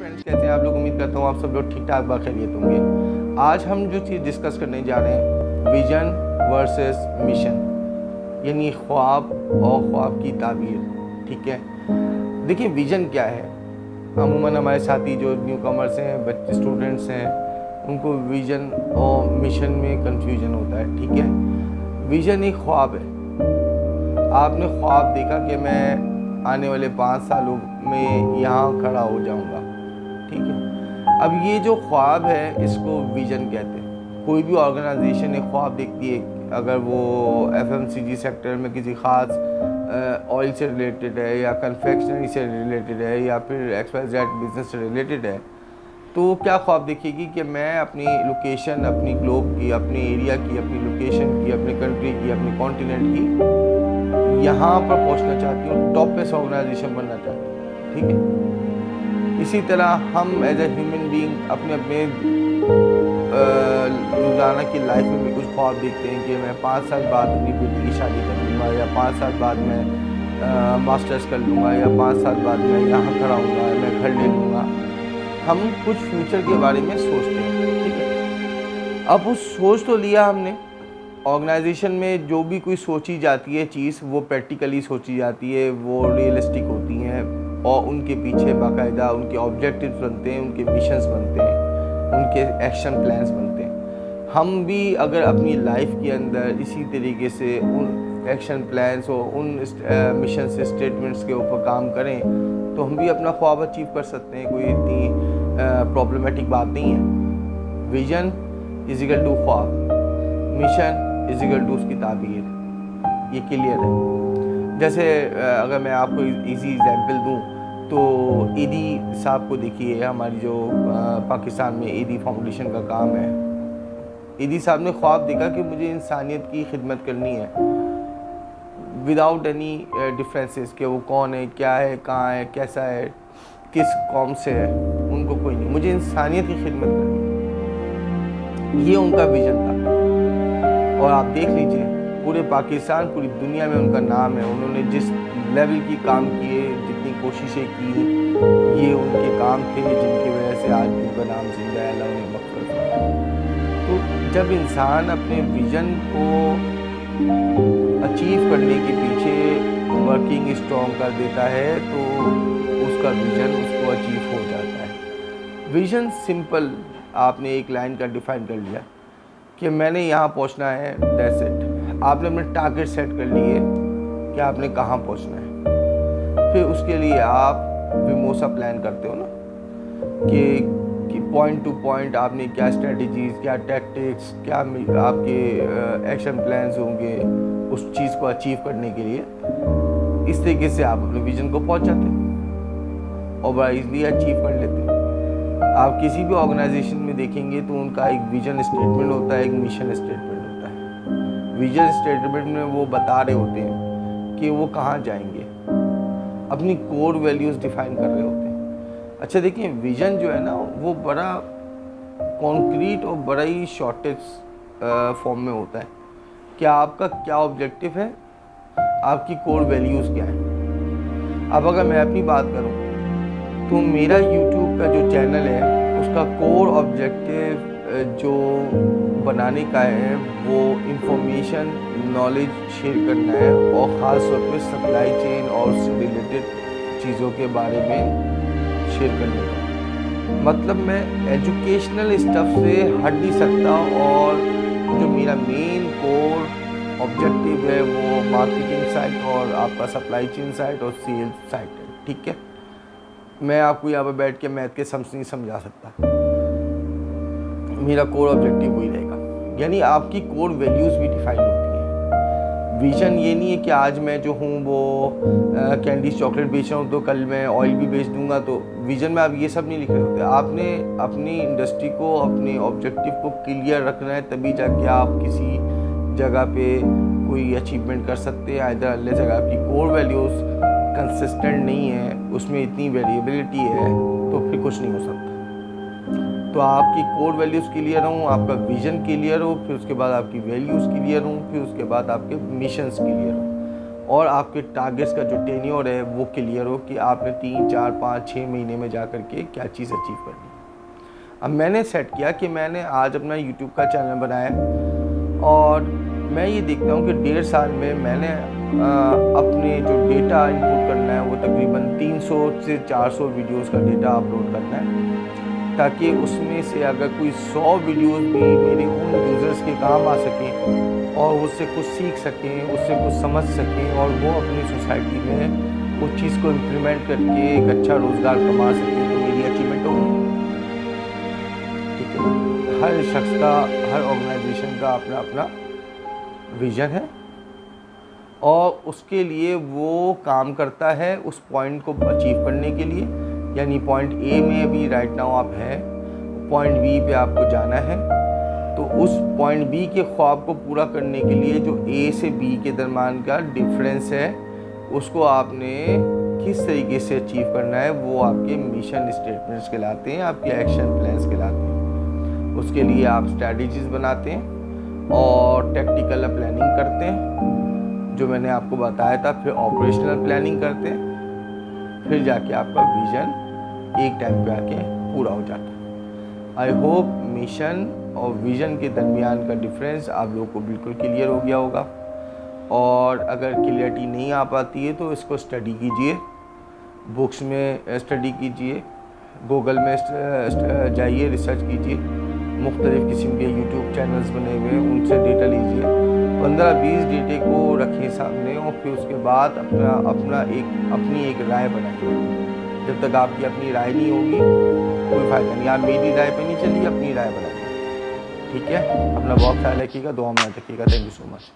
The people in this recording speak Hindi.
फ्रेंड्स, कैसे हैं आप लोग। उम्मीद करता हूँ आप सब लोग ठीक ठाक बाखैरियत होंगे। आज हम जो चीज़ डिस्कस करने जा रहे हैं, विजन वर्सेस मिशन, यानी ख्वाब और ख्वाब की ताबीर। ठीक है, देखिए विजन क्या है। अमूमन हमारे साथी जो न्यू कमर्स हैं, बच्चे स्टूडेंट्स हैं, उनको विजन और मिशन में कंफ्यूजन होता है। ठीक है, विजन एक ख्वाब है। आपने ख्वाब देखा कि मैं आने वाले 5 सालों में यहाँ खड़ा हो जाऊँगा। ठीक है, अब ये जो ख्वाब है इसको विजन कहते हैं। कोई भी ऑर्गेनाइजेशन एक ख्वाब देखती है, अगर वो FMCG सेक्टर में किसी ख़ास ऑयल से रिलेटेड है या कन्फेक्शनरी से रिलेटेड है या फिर XYZ बिज़नेस से रिलेटेड है, तो क्या ख्वाब देखेगी कि मैं अपनी लोकेशन, अपनी ग्लोब की, अपने एरिया की, अपनी लोकेशन की, अपनी कंट्री की, अपने कॉन्टिनेंट की यहाँ पर पहुँचना चाहती हूँ, टॉप पे ऑर्गेनाइजेशन बनना चाहती हूँ। ठीक है, इसी तरह हम एज ए ह्यूमन बीइंग अपने अपने रोज़ाना की लाइफ में भी कुछ ख्वाब देखते हैं कि मैं 5 साल बाद अपनी बेटी की शादी कर लूँगा, या 5 साल बाद मैं मास्टर्स कर लूँगा, या 5 साल बाद मैं यहाँ खड़ा हूँगा, मैं घर ले लूँगा। हम कुछ फ्यूचर के बारे में सोचते हैं। ठीक है, अब उस सोच तो लिया हमने। ऑर्गेनाइजेशन में जो भी कोई सोची जाती है चीज़, वो प्रैक्टिकली सोची जाती है, वो रियलिस्टिक होती हैं और उनके पीछे बाकायदा उनके ऑब्जेक्टिव्स बनते हैं, उनके मिशंस बनते हैं, उनके एक्शन प्लान्स बनते हैं। हम भी अगर अपनी लाइफ के अंदर इसी तरीके से उन एक्शन प्लान्स और उन मिशन से स्टेटमेंट्स के ऊपर काम करें तो हम भी अपना ख्वाब अचीव कर सकते हैं। कोई इतनी प्रॉब्लमेटिक बात नहीं है। विजन इज इक्वल टू ख्वाब, मिशन इज इक्वल टू उसकी ताबीर। ये क्लियर है। जैसे अगर मैं आपको इजी एग्जांपल दूं तो ईदी साहब को देखिए, हमारी जो पाकिस्तान में ईदी फाउंडेशन का काम है। ईदी साहब ने ख्वाब देखा कि मुझे इंसानियत की खिदमत करनी है विदाउट एनी डिफरेंसेस, कि वो कौन है, क्या है, कहाँ है, कैसा है, किस कौम से है, उनको कोई नहीं, मुझे इंसानियत की खिदमत करनी है। ये उनका विजन था। और आप देख लीजिए पूरे पाकिस्तान, पूरी दुनिया में उनका नाम है। उन्होंने जिस लेवल की काम किए, जितनी कोशिशें की, ये उनके काम थे जिनकी वजह से आज उनका नाम जिंदा है, अल्लाह उन्हें मग़फ़िरत फरमाए। तो जब इंसान अपने विजन को अचीव करने के पीछे वर्किंग स्ट्रॉन्ग कर देता है तो उसका विजन उसको अचीव हो जाता है। विजन सिंपल, आपने एक लाइन का डिफाइन कर लिया कि मैंने यहाँ पहुँचना है, दैट्स इट। आपने अपने टारगेट सेट कर लिए कि आपने कहाँ पहुँचना है। फिर उसके लिए आप विमोसा प्लान करते हो ना, कि पॉइंट टू पॉइंट आपने क्या स्ट्रेटजीज, क्या टैक्टिक्स, क्या आपके एक्शन प्लान्स होंगे उस चीज़ को अचीव करने के लिए। इस तरीके से आप अपने विजन को पहुँच जाते हैं और बड़ा ईज़िली अचीव कर लेते हैं। आप किसी भी ऑर्गेनाइजेशन में देखेंगे तो उनका एक विजन स्टेटमेंट होता है, एक मिशन स्टेटमेंट होता है। विजन स्टेटमेंट में वो बता रहे होते हैं कि वो कहाँ जाएंगे, अपनी कोर वैल्यूज़ डिफाइन कर रहे होते हैं। अच्छा देखिए, विजन जो है ना वो बड़ा कॉन्क्रीट और बड़ा ही शॉर्टेज फॉर्म में होता है कि आपका क्या ऑब्जेक्टिव है, आपकी कोर वैल्यूज़ क्या है। अब अगर मैं अपनी बात करूँ तो मेरा YouTube का जो चैनल है उसका कोर ऑब्जेक्टिव जो बनाने का है वो इंफॉर्मेशन, नॉलेज शेयर करना है, और ख़ास तौर पे सप्लाई चेन और उससे रिलेटेड चीज़ों के बारे में शेयर करने का। मतलब मैं एजुकेशनल स्टफ से हट नहीं सकता, और जो मेरा मेन कोर ऑब्जेक्टिव है वो मार्केटिंग साइड और आपका सप्लाई चेन साइड और सेल्स साइड है। ठीक है, मैं आपको यहाँ पर बैठ के मैथ के सम्स नहीं समझा सकता। मेरा कोर ऑब्जेक्टिव वही रहेगा, यानी आपकी कोर वैल्यूज़ भी डिफाइन होती हैं। विजन ये नहीं है कि आज मैं जो हूँ वो कैंडी चॉकलेट बेच रहा हूँ तो कल मैं ऑयल भी बेच दूँगा। तो विजन में आप ये सब नहीं लिख रहे होते। आपने अपनी इंडस्ट्री को, अपने ऑब्जेक्टिव को क्लियर रखना है, तभी जाके आप किसी जगह पे कोई अचीवमेंट कर सकते हैं। इधर अल्लाह जगह आपकी कोर वैल्यूज़ कंसिस्टेंट नहीं है, उसमें इतनी वेरिएबिलिटी है, तो फिर कुछ नहीं हो सकता। तो आपकी कोर वैल्यूज़ क्लियर हों, आपका विजन क्लियर हो, फिर उसके बाद आपकी वैल्यूज़ क्लियर हों, फिर उसके बाद आपके मिशंस क्लियर हों, और आपके टारगेट्स का जो टेन्योर है वो क्लियर हो कि आपने 3, 4, 5, 6 महीने में जा कर के क्या चीज़ अचीव करनी है। अब मैंने सेट किया कि मैंने आज अपना यूट्यूब का चैनल बनाया और मैं ये देखता हूँ कि 1.5 साल में मैंने अपने जो डेटा इनपुट करना है वो तकरीबन 300 से 400 वीडियोस का डेटा अपलोड करना है, ताकि उसमें से अगर कोई 100 वीडियोस भी मेरे उन यूज़र्स के काम आ सकें और उससे कुछ सीख सकें, उससे कुछ समझ सकें और वो अपनी सोसाइटी में उस चीज़ को इम्प्लीमेंट करके एक अच्छा रोज़गार कमा सकें, तो मेरी अचीवमेंट होगी। ठीक है, हर शख्स का, हर ऑर्गेनाइजेशन का अपना अपना विज़न है और उसके लिए वो काम करता है उस पॉइंट को अचीव करने के लिए। यानी पॉइंट ए में अभी राइट नाउ आप हैं, पॉइंट बी पे आपको जाना है, तो उस पॉइंट बी के ख्वाब को पूरा करने के लिए जो ए से बी के दरमियान का डिफरेंस है उसको आपने किस तरीके से अचीव करना है, वो आपके मिशन स्टेटमेंट्स कहलाते हैं, आपके एक्शन प्लान्स कहलाते हैं। उसके लिए आप स्ट्रैटेजीज बनाते हैं और टेक्टिकल प्लानिंग करते हैं जो मैंने आपको बताया था, फिर ऑपरेशनल प्लानिंग करते हैं, फिर जाके आपका विज़न एक टाइम पे आके पूरा हो जाता है। आई होप मिशन और विज़न के दरमियान का डिफरेंस आप लोगों को बिल्कुल क्लियर हो गया होगा। और अगर क्लियरिटी नहीं आ पाती है तो इसको स्टडी कीजिए, बुक्स में स्टडी कीजिए, गूगल में जाइए, रिसर्च कीजिए, मुख्तलिफ़ किस्म के यूट्यूब चैनल्स बने हुए हैं उनसे डेटा लीजिए, 15-20 डेटे को रखें सामने और फिर उसके बाद अपनी एक राय बनाइए। जब तक आपकी अपनी राय नहीं होगी कोई फ़ायदा नहीं, आप मेरी राय पे नहीं चलिए, अपनी राय बनाइए। ठीक है, अपना बहुत ख्याल रखिएगा, दुआ में रखिएगा। Thank you so much.